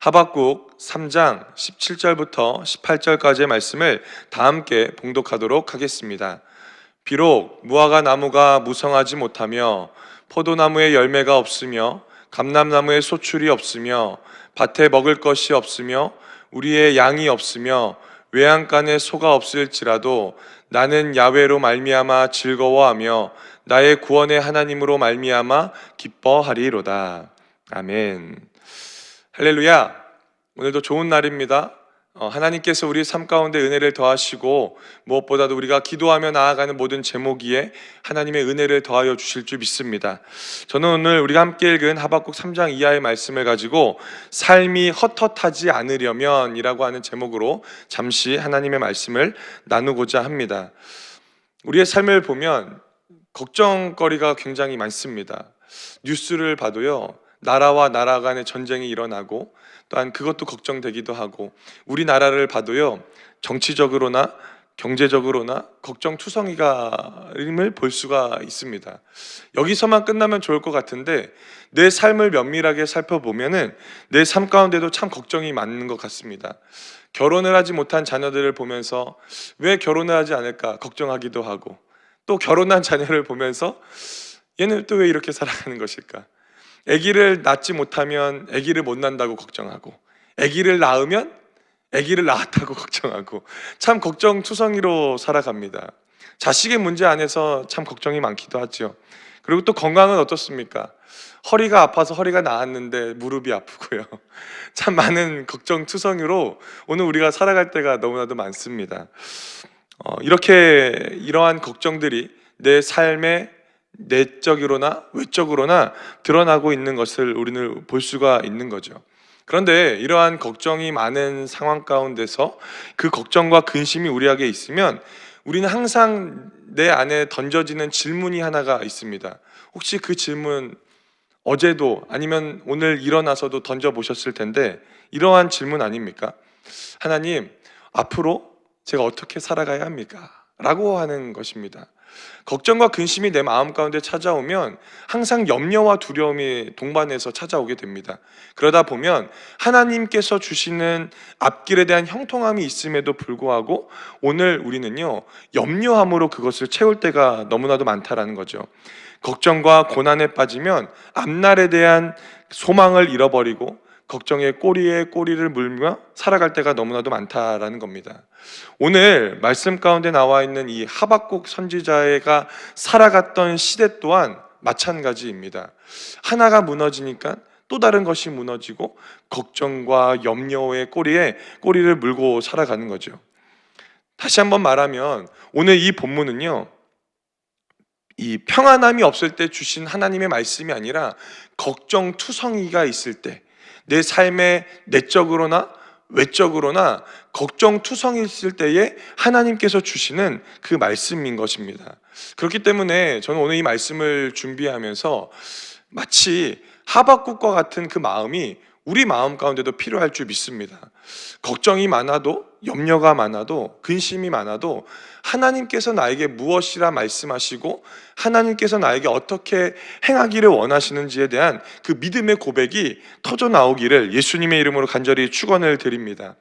하박국 3장 17절부터 18절까지의 말씀을 다 함께 봉독하도록 하겠습니다. 비록 무화과 나무가 무성하지 못하며 포도나무에 열매가 없으며 감람나무에 소출이 없으며 밭에 먹을 것이 없으며 우리의 양이 없으며 외양간에 소가 없을지라도 나는 야훼로 말미암아 즐거워하며 나의 구원의 하나님으로 말미암아 기뻐하리로다. 아멘. 할렐루야. 오늘도 좋은 날입니다. 하나님께서 우리 삶 가운데 은혜를 더하시고 무엇보다도 우리가 기도하며 나아가는 모든 제목 위에 하나님의 은혜를 더하여 주실 줄 믿습니다. 저는 오늘 우리가 함께 읽은 하박국 3장 이하의 말씀을 가지고 삶이 헛헛하지 않으려면 이라고 하는 제목으로 잠시 하나님의 말씀을 나누고자 합니다. 우리의 삶을 보면 걱정거리가 굉장히 많습니다. 뉴스를 봐도요, 나라와 나라 간의 전쟁이 일어나고 또한 그것도 걱정되기도 하고, 우리나라를 봐도요, 정치적으로나 경제적으로나 걱정투성이임을 볼 수가 있습니다. 여기서만 끝나면 좋을 것 같은데 내 삶을 면밀하게 살펴보면은 내 삶 가운데도 참 걱정이 많은 것 같습니다. 결혼을 하지 못한 자녀들을 보면서 왜 결혼을 하지 않을까 걱정하기도 하고, 또 결혼한 자녀를 보면서 얘는 또 왜 이렇게 살아가는 것일까? 아기를 낳지 못하면 아기를 못 낳는다고 걱정하고, 아기를 낳으면 아기를 낳았다고 걱정하고, 참 걱정투성이로 살아갑니다. 자식의 문제 안에서 참 걱정이 많기도 하죠. 그리고 또 건강은 어떻습니까? 허리가 아파서 허리가 나았는데 무릎이 아프고요. 참 많은 걱정투성이로 오늘 우리가 살아갈 때가 너무나도 많습니다. 이러한 걱정들이 내 삶의 내적으로나 외적으로나 드러나고 있는 것을 우리는 볼 수가 있는 거죠. 그런데 이러한 걱정이 많은 상황 가운데서 그 걱정과 근심이 우리에게 있으면 우리는 항상 내 안에 던져지는 질문이 하나가 있습니다. 혹시 그 질문 어제도 아니면 오늘 일어나서도 던져보셨을 텐데 이러한 질문 아닙니까? 하나님, 앞으로 제가 어떻게 살아가야 합니까? 라고 하는 것입니다. 걱정과 근심이 내 마음 가운데 찾아오면 항상 염려와 두려움이 동반해서 찾아오게 됩니다. 그러다 보면 하나님께서 주시는 앞길에 대한 형통함이 있음에도 불구하고 오늘 우리는요, 염려함으로 그것을 채울 때가 너무나도 많다라는 거죠. 걱정과 고난에 빠지면 앞날에 대한 소망을 잃어버리고 걱정의 꼬리에 꼬리를 물며 살아갈 때가 너무나도 많다라는 겁니다. 오늘 말씀 가운데 나와 있는 이 하박국 선지자가 살아갔던 시대 또한 마찬가지입니다. 하나가 무너지니까 또 다른 것이 무너지고 걱정과 염려의 꼬리에 꼬리를 물고 살아가는 거죠. 다시 한번 말하면 오늘 이 본문은요, 이 평안함이 없을 때 주신 하나님의 말씀이 아니라 걱정투성이가 있을 때, 내 삶의 내적으로나 외적으로나 걱정투성이 있을 때에 하나님께서 주시는 그 말씀인 것입니다. 그렇기 때문에 저는 오늘 이 말씀을 준비하면서 마치 하박국과 같은 그 마음이 우리 마음 가운데도 필요할 줄 믿습니다. 걱정이 많아도, 염려가 많아도, 근심이 많아도 하나님께서 나에게 무엇이라 말씀하시고 하나님께서 나에게 어떻게 행하기를 원하시는지에 대한 그 믿음의 고백이 터져 나오기를 예수님의 이름으로 간절히 축원을 드립니다.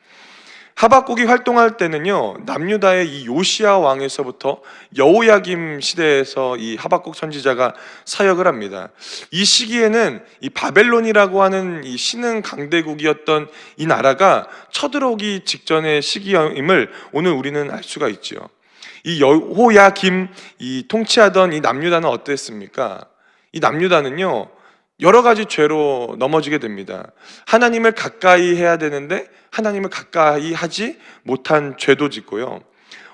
하박국이 활동할 때는요, 남유다의 이 요시야 왕에서부터 여호야김 시대에서 이 하박국 선지자가 사역을 합니다. 이 시기에는 이 바벨론이라고 하는 이 신흥 강대국이었던 이 나라가 쳐들어오기 직전의 시기임을 오늘 우리는 알 수가 있죠. 이 여호야김 이 통치하던 이 남유다는 어땠습니까? 이 남유다는요, 여러 가지 죄로 넘어지게 됩니다. 하나님을 가까이 해야 되는데 하나님을 가까이 하지 못한 죄도 짓고요,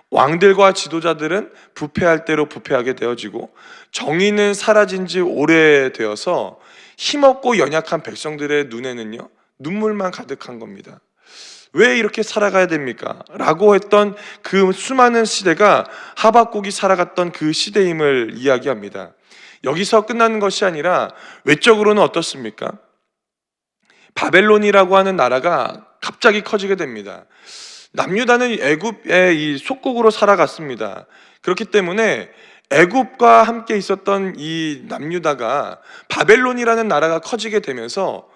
왕들과 지도자들은 부패할 대로 부패하게 되어지고 정의는 사라진 지 오래되어서 힘없고 연약한 백성들의 눈에는요, 눈물만 가득한 겁니다. 왜 이렇게 살아가야 됩니까? 라고 했던 그 수많은 시대가 하박국이 살아갔던 그 시대임을 이야기합니다. 여기서 끝나는 것이 아니라 외적으로는 어떻습니까? 바벨론이라고 하는 나라가 갑자기 커지게 됩니다. 남유다는 애굽의 이 속국으로 살아갔습니다. 그렇기 때문에 애굽과 함께 있었던 이 남유다가 바벨론이라는 나라가 커지게 되면서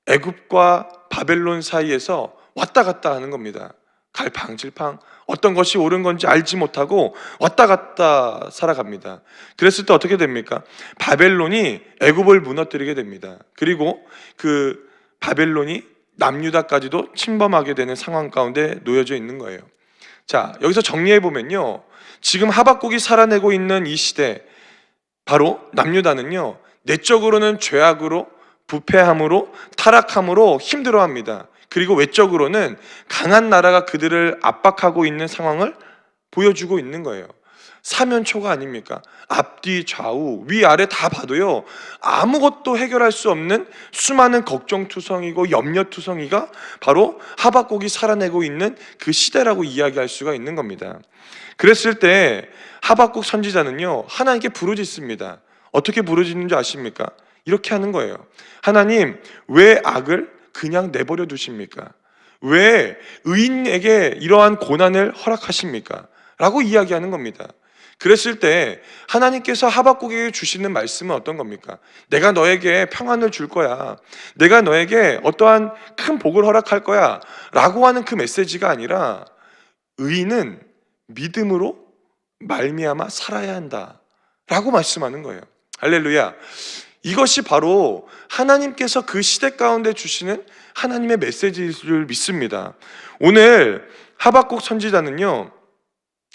애굽과 바벨론 사이에서 왔다 갔다 하는 겁니다. 갈팡질팡 어떤 것이 옳은 건지 알지 못하고 왔다 갔다 살아갑니다. 그랬을 때 어떻게 됩니까? 바벨론이 애굽을 무너뜨리게 됩니다. 그리고 그 바벨론이 남유다까지도 침범하게 되는 상황 가운데 놓여져 있는 거예요. 자, 여기서 정리해 보면요, 지금 하박국이 살아내고 있는 이 시대, 바로 남유다는요, 내적으로는 죄악으로, 부패함으로, 타락함으로 힘들어합니다. 그리고 외적으로는 강한 나라가 그들을 압박하고 있는 상황을 보여주고 있는 거예요. 사면초가 아닙니까? 앞뒤 좌우 위아래 다 봐도요, 아무것도 해결할 수 없는 수많은 걱정투성이고 염려투성이가 바로 하박국이 살아내고 있는 그 시대라고 이야기할 수가 있는 겁니다. 그랬을 때 하박국 선지자는요, 하나님께 부르짖습니다. 어떻게 부르짖는 줄 아십니까? 이렇게 하는 거예요. 하나님, 왜 악을 그냥 내버려 두십니까? 왜 의인에게 이러한 고난을 허락하십니까? 라고 이야기하는 겁니다. 그랬을 때 하나님께서 하박국에게 주시는 말씀은 어떤 겁니까? 내가 너에게 평안을 줄 거야, 내가 너에게 어떠한 큰 복을 허락할 거야 라고 하는 그 메시지가 아니라, 의인은 믿음으로 말미암아 살아야 한다 라고 말씀하는 거예요. 할렐루야. 이것이 바로 하나님께서 그 시대 가운데 주시는 하나님의 메시지일 줄 믿습니다. 오늘 하박국 선지자는요,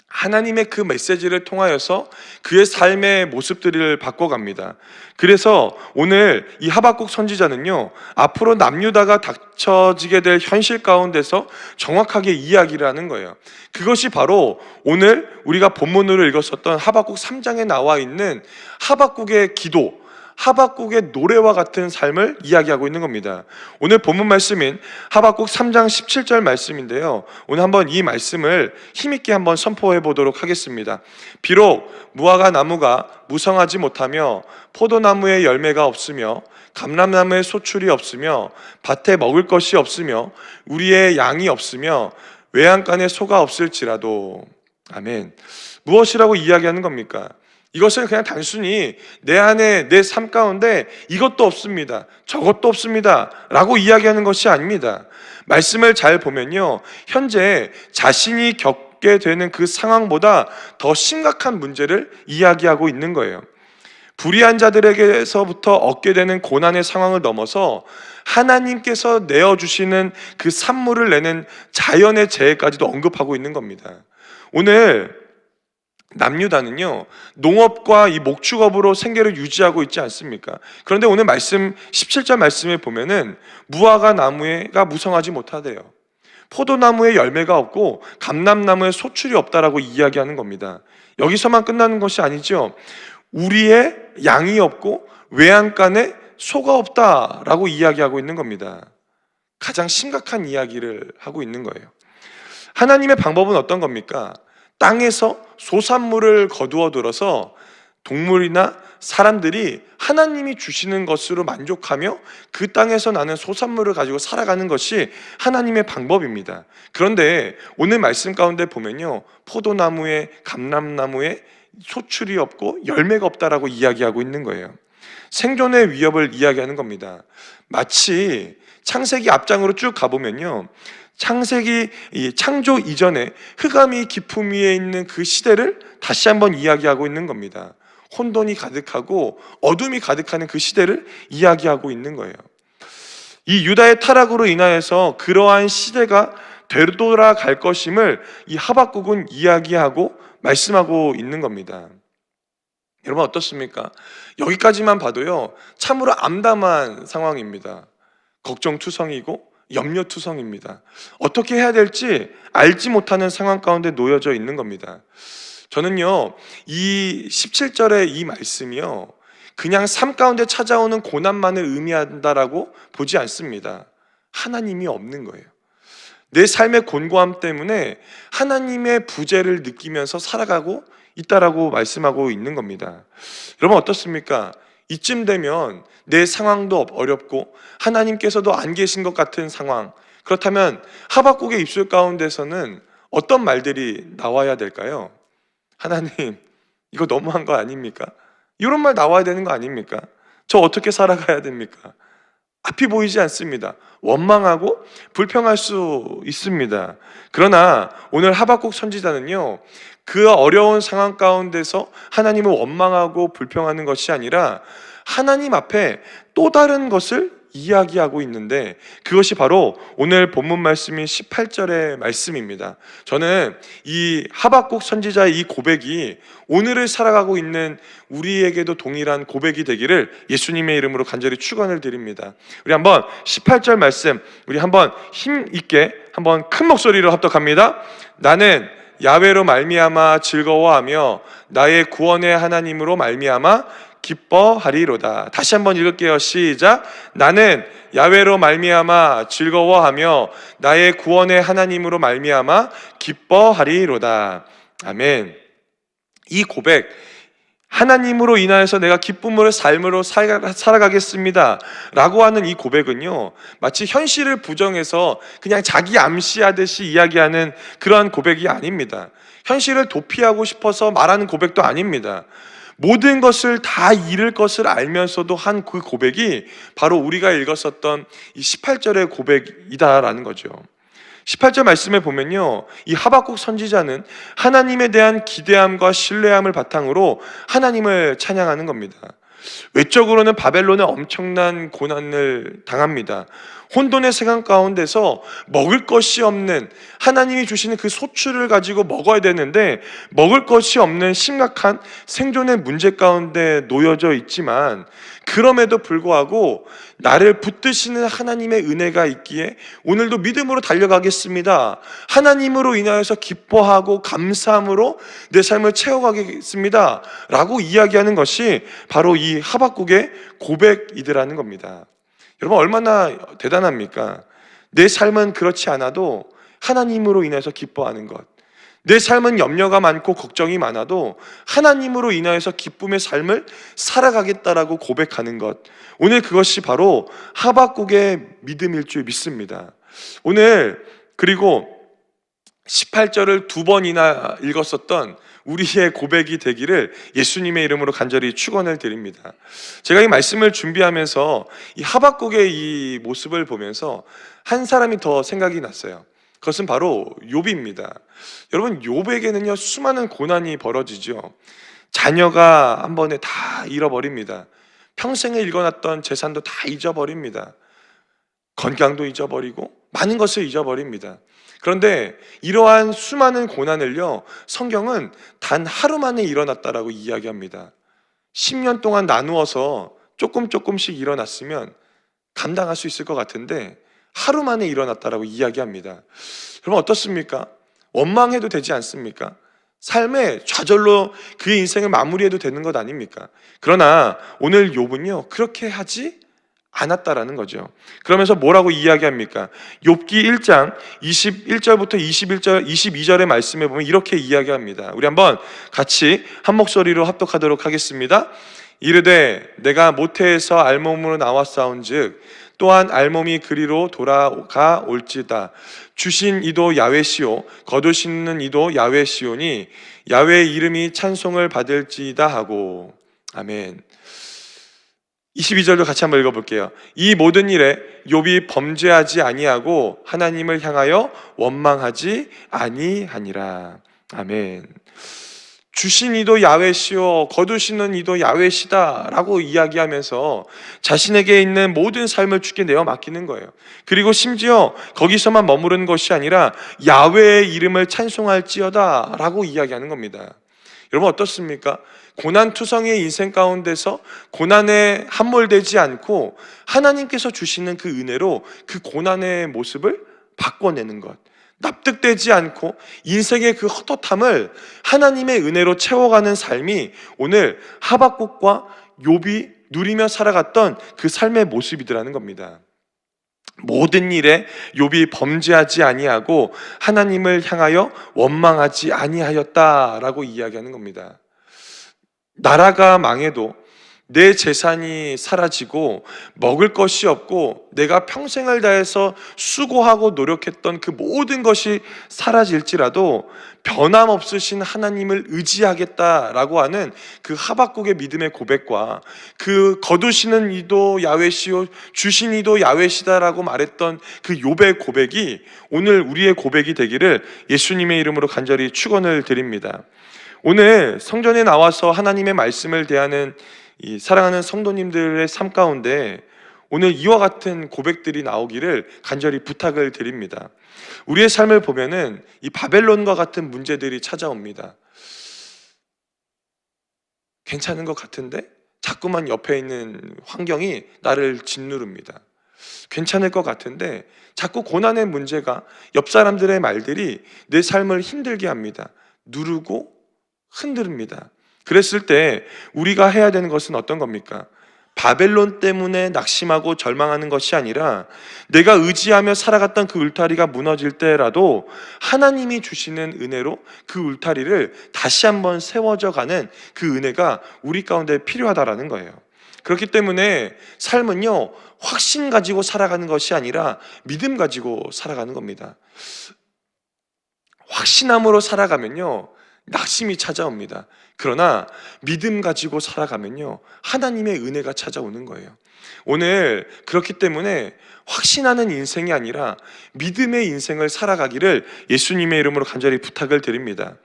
하나님의 그 메시지를 통하여서 그의 삶의 모습들을 바꿔갑니다. 그래서 오늘 이 하박국 선지자는요, 앞으로 남유다가 닥쳐지게 될 현실 가운데서 정확하게 이야기를 하는 거예요. 그것이 바로 오늘 우리가 본문으로 읽었었던 하박국 3장에 나와 있는 하박국의 기도, 하박국의 노래와 같은 삶을 이야기하고 있는 겁니다. 오늘 본문 말씀인 하박국 3장 17절 말씀인데요, 오늘 한번 이 말씀을 힘있게 한번 선포해 보도록 하겠습니다. 비록 무화과 나무가 무성하지 못하며 포도나무에 열매가 없으며 감람나무에 소출이 없으며 밭에 먹을 것이 없으며 우리의 양이 없으며 외양간에 소가 없을지라도. 아멘. 무엇이라고 이야기하는 겁니까? 이것은 그냥 단순히 내 안에, 내 삶 가운데 이것도 없습니다, 저것도 없습니다 라고 이야기하는 것이 아닙니다. 말씀을 잘 보면요, 현재 자신이 겪게 되는 그 상황보다 더 심각한 문제를 이야기하고 있는 거예요. 불의한 자들에게서부터 얻게 되는 고난의 상황을 넘어서 하나님께서 내어주시는 그 산물을 내는 자연의 재해까지도 언급하고 있는 겁니다. 오늘 남유다는요, 농업과 이 목축업으로 생계를 유지하고 있지 않습니까? 그런데 오늘 말씀 17절 말씀에 보면은 무화과 나무가 무성하지 못하대요. 포도나무에 열매가 없고 감람나무에 소출이 없다라고 이야기하는 겁니다. 여기서만 끝나는 것이 아니죠. 우리의 양이 없고 외양간에 소가 없다라고 이야기하고 있는 겁니다. 가장 심각한 이야기를 하고 있는 거예요. 하나님의 방법은 어떤 겁니까? 땅에서 소산물을 거두어 들어서 동물이나 사람들이 하나님이 주시는 것으로 만족하며 그 땅에서 나는 소산물을 가지고 살아가는 것이 하나님의 방법입니다. 그런데 오늘 말씀 가운데 보면요, 포도나무에 감람나무에 소출이 없고 열매가 없다라고 이야기하고 있는 거예요. 생존의 위협을 이야기하는 겁니다. 마치 창세기 앞장으로 쭉 가보면요, 창세기 창조 이전에 흑암이 깊음 위에 있는 그 시대를 다시 한번 이야기하고 있는 겁니다. 혼돈이 가득하고 어둠이 가득하는 그 시대를 이야기하고 있는 거예요. 이 유다의 타락으로 인하여서 그러한 시대가 되돌아갈 것임을 이 하박국은 이야기하고 말씀하고 있는 겁니다. 여러분 어떻습니까? 여기까지만 봐도요, 참으로 암담한 상황입니다. 걱정투성이고 염려투성입니다. 어떻게 해야 될지 알지 못하는 상황 가운데 놓여져 있는 겁니다. 저는요, 이 17절의 이 말씀이요, 그냥 삶 가운데 찾아오는 고난만을 의미한다라고 보지 않습니다. 하나님이 없는 거예요. 내 삶의 곤고함 때문에 하나님의 부재를 느끼면서 살아가고 있다라고 말씀하고 있는 겁니다. 여러분 어떻습니까? 이쯤 되면 내 상황도 어렵고 하나님께서도 안 계신 것 같은 상황, 그렇다면 하박국의 입술 가운데서는 어떤 말들이 나와야 될까요? 하나님, 이거 너무한 거 아닙니까? 이런 말 나와야 되는 거 아닙니까? 저 어떻게 살아가야 됩니까? 앞이 보이지 않습니다. 원망하고 불평할 수 있습니다. 그러나 오늘 하박국 선지자는요, 그 어려운 상황 가운데서 하나님을 원망하고 불평하는 것이 아니라 하나님 앞에 또 다른 것을 이야기하고 있는데, 그것이 바로 오늘 본문 말씀인 18절의 말씀입니다. 저는 이 하박국 선지자의 이 고백이 오늘을 살아가고 있는 우리에게도 동일한 고백이 되기를 예수님의 이름으로 간절히 축원을 드립니다. 우리 한번 18절 말씀, 우리 한번 힘 있게 한번 큰 목소리로 합독합니다. 나는 야훼로 말미암아 즐거워하며 나의 구원의 하나님으로 말미암아 기뻐하리로다. 다시 한번 읽을게요. 시작. 나는 야훼로 말미암아 즐거워하며 나의 구원의 하나님으로 말미암아 기뻐하리로다. 아멘. 이 고백, 하나님으로 인하여서 내가 기쁨으로 삶으로 살아가겠습니다 라고 하는 이 고백은요, 마치 현실을 부정해서 그냥 자기 암시하듯이 이야기하는 그러한 고백이 아닙니다. 현실을 도피하고 싶어서 말하는 고백도 아닙니다. 모든 것을 다 잃을 것을 알면서도 한 그 고백이 바로 우리가 읽었었던 이 18절의 고백이다라는 거죠. 18절 말씀에 보면요, 이 하박국 선지자는 하나님에 대한 기대함과 신뢰함을 바탕으로 하나님을 찬양하는 겁니다. 외적으로는 바벨론의 엄청난 고난을 당합니다. 혼돈의 세상 가운데서 먹을 것이 없는, 하나님이 주시는 그 소출을 가지고 먹어야 되는데 먹을 것이 없는 심각한 생존의 문제 가운데 놓여져 있지만, 그럼에도 불구하고 나를 붙드시는 하나님의 은혜가 있기에 오늘도 믿음으로 달려가겠습니다, 하나님으로 인하여서 기뻐하고 감사함으로 내 삶을 채워가겠습니다 라고 이야기하는 것이 바로 이 하박국의 고백이더라는 겁니다. 여러분, 얼마나 대단합니까? 내 삶은 그렇지 않아도 하나님으로 인해서 기뻐하는 것, 내 삶은 염려가 많고 걱정이 많아도 하나님으로 인하여서 기쁨의 삶을 살아가겠다라고 고백하는 것, 오늘 그것이 바로 하박국의 믿음일 줄 믿습니다. 오늘 그리고 18절을 2번이나 읽었었던 우리의 고백이 되기를 예수님의 이름으로 간절히 축원을 드립니다. 제가 이 말씀을 준비하면서 이 하박국의 이 모습을 보면서 한 사람이 더 생각이 났어요. 그것은 바로 욥입니다. 여러분, 욥에게는요 수많은 고난이 벌어지죠. 자녀가 한 번에 다 잃어버립니다. 평생에 일궈놨던 재산도 다 잊어버립니다. 건강도 잊어버리고 많은 것을 잊어버립니다. 그런데 이러한 수많은 고난을요, 성경은 단 하루 만에 일어났다라고 이야기합니다. 10년 동안 나누어서 조금씩 일어났으면 감당할 수 있을 것 같은데 하루 만에 일어났다라고 이야기합니다. 여러분, 어떻습니까? 원망해도 되지 않습니까? 삶의 좌절로 그의 인생을 마무리해도 되는 것 아닙니까? 그러나 오늘 욥은요 그렇게 하지 않았다라는 거죠. 그러면서 뭐라고 이야기합니까? 욥기 1장 21절부터 22절의 말씀에 보면 이렇게 이야기합니다. 우리 한번 같이 한 목소리로 합독하도록 하겠습니다. 이르되 내가 모태에서 알몸으로 나왔사온즉 또한 알몸이 그리로 돌아가 올지다. 주신 이도 야훼시오 거두시는 이도 야훼시오니 야훼의 이름이 찬송을 받을지이다 하고. 아멘. 22절도 같이 한번 읽어볼게요. 이 모든 일에 욥이 범죄하지 아니하고 하나님을 향하여 원망하지 아니하니라. 아멘. 주신 이도 야훼시오 거두시는 이도 야훼시다 라고 이야기하면서 자신에게 있는 모든 삶을 주께 내어 맡기는 거예요. 그리고 심지어 거기서만 머무르는 것이 아니라 야훼의 이름을 찬송할지어다 라고 이야기하는 겁니다. 여러분, 어떻습니까? 고난투성이의 인생 가운데서 고난에 함몰되지 않고 하나님께서 주시는 그 은혜로 그 고난의 모습을 바꿔내는 것, 납득되지 않고 인생의 그 헛헛함을 하나님의 은혜로 채워가는 삶이 오늘 하박국과 욥이 누리며 살아갔던 그 삶의 모습이더라는 겁니다. 모든 일에 욥이 범죄하지 아니하고 하나님을 향하여 원망하지 아니하였다라고 이야기하는 겁니다. 나라가 망해도, 내 재산이 사라지고 먹을 것이 없고 내가 평생을 다해서 수고하고 노력했던 그 모든 것이 사라질지라도 변함없으신 하나님을 의지하겠다라고 하는 그 하박국의 믿음의 고백과 그 거두시는 이도 야훼시요 주신 이도 야훼시다라고 말했던 그 욥의 고백이 오늘 우리의 고백이 되기를 예수님의 이름으로 간절히 축원을 드립니다. 오늘 성전에 나와서 하나님의 말씀을 대하는 이 사랑하는 성도님들의 삶 가운데 오늘 이와 같은 고백들이 나오기를 간절히 부탁을 드립니다. 우리의 삶을 보면은 이 바벨론과 같은 문제들이 찾아옵니다. 괜찮은 것 같은데 자꾸만 옆에 있는 환경이 나를 짓누릅니다. 괜찮을 것 같은데 자꾸 고난의 문제가 옆 사람들의 말들이 내 삶을 힘들게 합니다. 누르고 흔듭니다. 그랬을 때 우리가 해야 되는 것은 어떤 겁니까? 바벨론 때문에 낙심하고 절망하는 것이 아니라 내가 의지하며 살아갔던 그 울타리가 무너질 때라도 하나님이 주시는 은혜로 그 울타리를 다시 한번 세워져 가는 그 은혜가 우리 가운데 필요하다라는 거예요. 그렇기 때문에 삶은요, 확신 가지고 살아가는 것이 아니라 믿음 가지고 살아가는 겁니다. 확신함으로 살아가면요, 낙심이 찾아옵니다. 그러나 믿음 가지고 살아가면요, 하나님의 은혜가 찾아오는 거예요. 오늘 그렇기 때문에 확신하는 인생이 아니라 믿음의 인생을 살아가기를 예수님의 이름으로 간절히 부탁을 드립니다.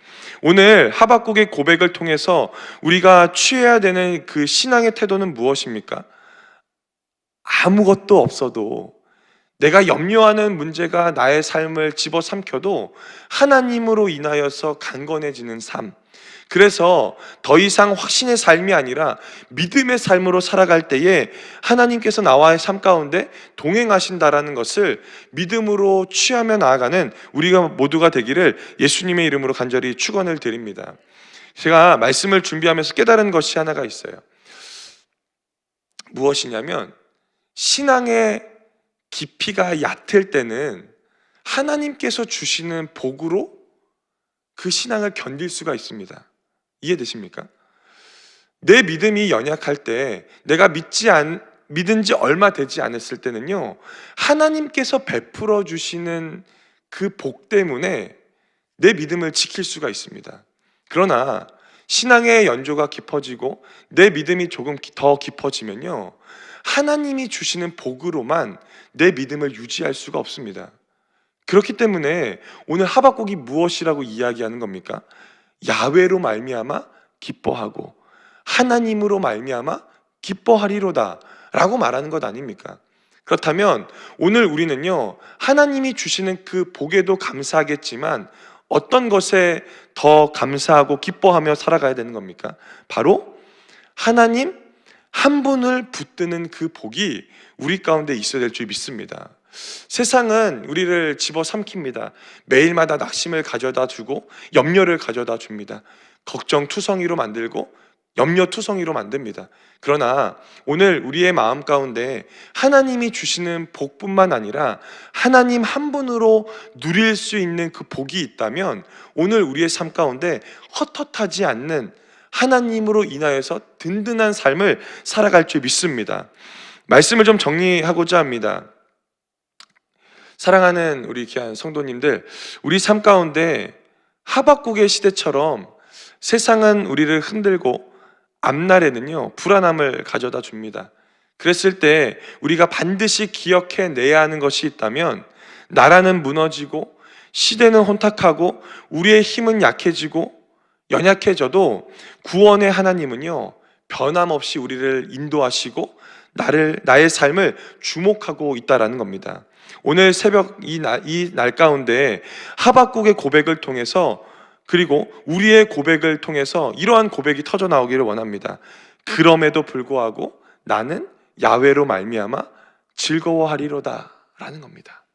오늘 하박국의 고백을 통해서 우리가 취해야 되는 그 신앙의 태도는 무엇입니까? 아무것도 없어도, 내가 염려하는 문제가 나의 삶을 집어삼켜도 하나님으로 인하여서 강건해지는 삶, 그래서 더 이상 확신의 삶이 아니라 믿음의 삶으로 살아갈 때에 하나님께서 나와의 삶 가운데 동행하신다라는 것을 믿음으로 취하며 나아가는 우리가 모두가 되기를 예수님의 이름으로 간절히 축원을 드립니다. 제가 말씀을 준비하면서 깨달은 것이 하나가 있어요. 무엇이냐면, 신앙의 깊이가 얕을 때는 하나님께서 주시는 복으로 그 신앙을 견딜 수가 있습니다. 이해되십니까? 내 믿음이 연약할 때, 내가 믿은 지 얼마 되지 않았을 때는요, 하나님께서 베풀어 주시는 그 복 때문에 내 믿음을 지킬 수가 있습니다. 그러나 신앙의 연조가 깊어지고 내 믿음이 조금 더 깊어지면요, 하나님이 주시는 복으로만 내 믿음을 유지할 수가 없습니다. 그렇기 때문에 오늘 하박국이 무엇이라고 이야기하는 겁니까? 야훼로 말미암아 기뻐하고 하나님으로 말미암아 기뻐하리로다 라고 말하는 것 아닙니까? 그렇다면 오늘 우리는요, 하나님이 주시는 그 복에도 감사하겠지만 어떤 것에 더 감사하고 기뻐하며 살아가야 되는 겁니까? 바로 하나님 한 분을 붙드는 그 복이 우리 가운데 있어야 될 줄 믿습니다. 세상은 우리를 집어삼킵니다. 매일마다 낙심을 가져다 주고 염려를 가져다 줍니다. 걱정투성이로 만들고 염려투성이로 만듭니다. 그러나 오늘 우리의 마음 가운데 하나님이 주시는 복뿐만 아니라 하나님 한 분으로 누릴 수 있는 그 복이 있다면 오늘 우리의 삶 가운데 헛헛하지 않는 하나님으로 인하여서 든든한 삶을 살아갈 줄 믿습니다. 말씀을 좀 정리하고자 합니다. 사랑하는 우리 귀한 성도님들, 우리 삶 가운데 하박국의 시대처럼 세상은 우리를 흔들고 앞날에는요, 불안함을 가져다 줍니다. 그랬을 때 우리가 반드시 기억해내야 하는 것이 있다면, 나라는 무너지고 시대는 혼탁하고 우리의 힘은 약해지고 연약해져도 구원의 하나님은요, 변함없이 우리를 인도하시고 나의 삶을 주목하고 있다라는 겁니다. 오늘 새벽 이 날 가운데 하박국의 고백을 통해서, 그리고 우리의 고백을 통해서 이러한 고백이 터져 나오기를 원합니다. 그럼에도 불구하고 나는 야훼로 말미암아 즐거워하리로다 라는 겁니다.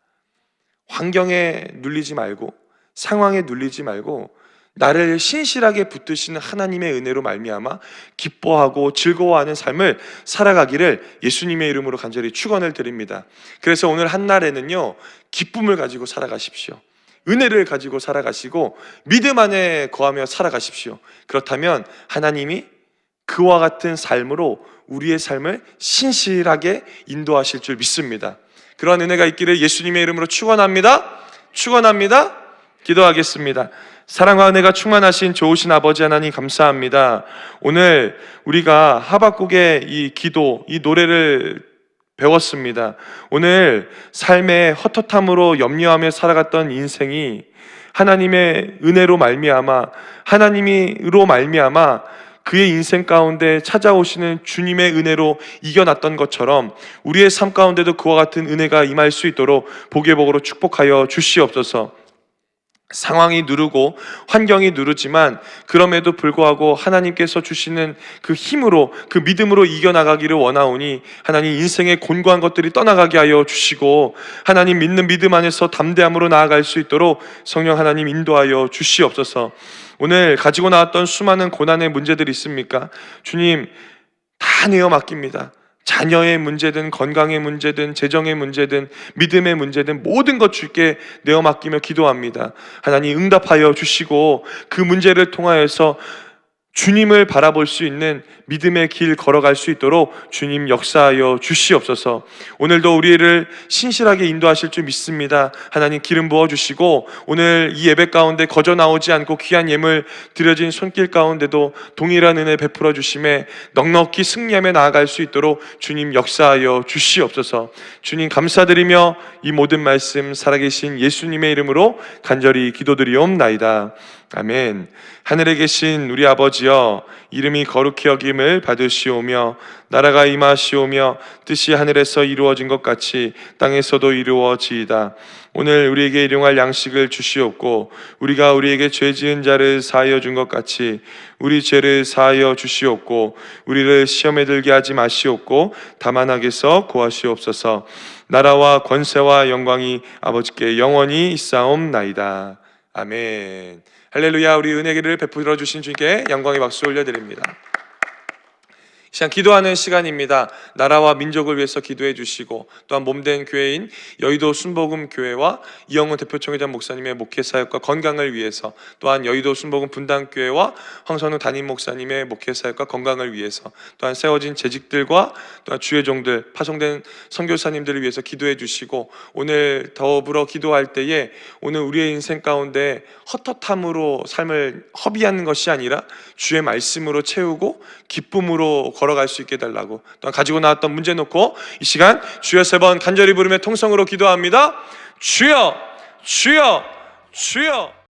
환경에 눌리지 말고 상황에 눌리지 말고 나를 신실하게 붙드시는 하나님의 은혜로 말미암아 기뻐하고 즐거워하는 삶을 살아가기를 예수님의 이름으로 간절히 축원을 드립니다. 그래서 오늘 한날에는요, 기쁨을 가지고 살아가십시오. 은혜를 가지고 살아가시고 믿음 안에 거하며 살아가십시오. 그렇다면 하나님이 그와 같은 삶으로 우리의 삶을 신실하게 인도하실 줄 믿습니다. 그런 은혜가 있기를 예수님의 이름으로 축원합니다. 축원합니다. 기도하겠습니다. 사랑과 은혜가 충만하신 좋으신 아버지 하나님 감사합니다. 오늘 우리가 하박국의 이 기도, 이 노래를 배웠습니다. 오늘 삶의 헛헛함으로 염려하며 살아갔던 인생이 하나님의 은혜로 말미암아, 하나님으로 말미암아 그의 인생 가운데 찾아오시는 주님의 은혜로 이겨났던 것처럼 우리의 삶 가운데도 그와 같은 은혜가 임할 수 있도록 복의 복으로 축복하여 주시옵소서. 상황이 누르고 환경이 누르지만 그럼에도 불구하고 하나님께서 주시는 그 힘으로, 그 믿음으로 이겨나가기를 원하오니 하나님 인생의 곤고한 것들이 떠나가게 하여 주시고 하나님 믿는 믿음 안에서 담대함으로 나아갈 수 있도록 성령 하나님 인도하여 주시옵소서. 오늘 가지고 나왔던 수많은 고난의 문제들이 있습니까? 주님 다 내어 맡깁니다. 자녀의 문제든 건강의 문제든 재정의 문제든 믿음의 문제든 모든 것 주께 내어 맡기며 기도합니다. 하나님 응답하여 주시고 그 문제를 통하여서 주님을 바라볼 수 있는 믿음의 길 걸어갈 수 있도록 주님 역사하여 주시옵소서. 오늘도 우리를 신실하게 인도하실 줄 믿습니다. 하나님 기름 부어주시고 오늘 이 예배 가운데 거저 나오지 않고 귀한 예물 드려진 손길 가운데도 동일한 은혜 베풀어 주심에 넉넉히 승리하며 나아갈 수 있도록 주님 역사하여 주시옵소서. 주님 감사드리며 이 모든 말씀 살아계신 예수님의 이름으로 간절히 기도드리옵나이다. 아멘. 하늘에 계신 우리 아버지여, 이름이 거룩히 여김을 받으시오며 나라가 임하시오며 뜻이 하늘에서 이루어진 것 같이 땅에서도 이루어지이다. 오늘 우리에게 일용할 양식을 주시옵고 우리가 우리에게 죄 지은 자를 사하여 준 것 같이 우리 죄를 사하여 주시옵고 우리를 시험에 들게 하지 마시옵고 다만 악에서 구하시옵소서. 나라와 권세와 영광이 아버지께 영원히 있사옵나이다. 아멘. 할렐루야. 우리 은혜를 베풀어 주신 주님께 영광의 박수 올려드립니다. 이 시간 기도하는 시간입니다. 나라와 민족을 위해서 기도해 주시고 또한 몸된 교회인 여의도 순복음 교회와 이영훈 대표총회장 목사님의 목회 사역과 건강을 위해서, 또한 여의도 순복음 분당교회와 황선우 담임 목사님의 목회 사역과 건강을 위해서, 또한 세워진 재직들과 또한 주의 종들, 파송된 선교사님들을 위해서 기도해 주시고, 오늘 더불어 기도할 때에 오늘 우리의 인생 가운데 헛헛함으로 삶을 허비하는 것이 아니라 주의 말씀으로 채우고 기쁨으로 걸어갈 수 있게 해달라고, 또한 가지고 나왔던 문제 놓고 이 시간 주여 3번 간절히 부르며 통성으로 기도합니다. 주여, 주여, 주여.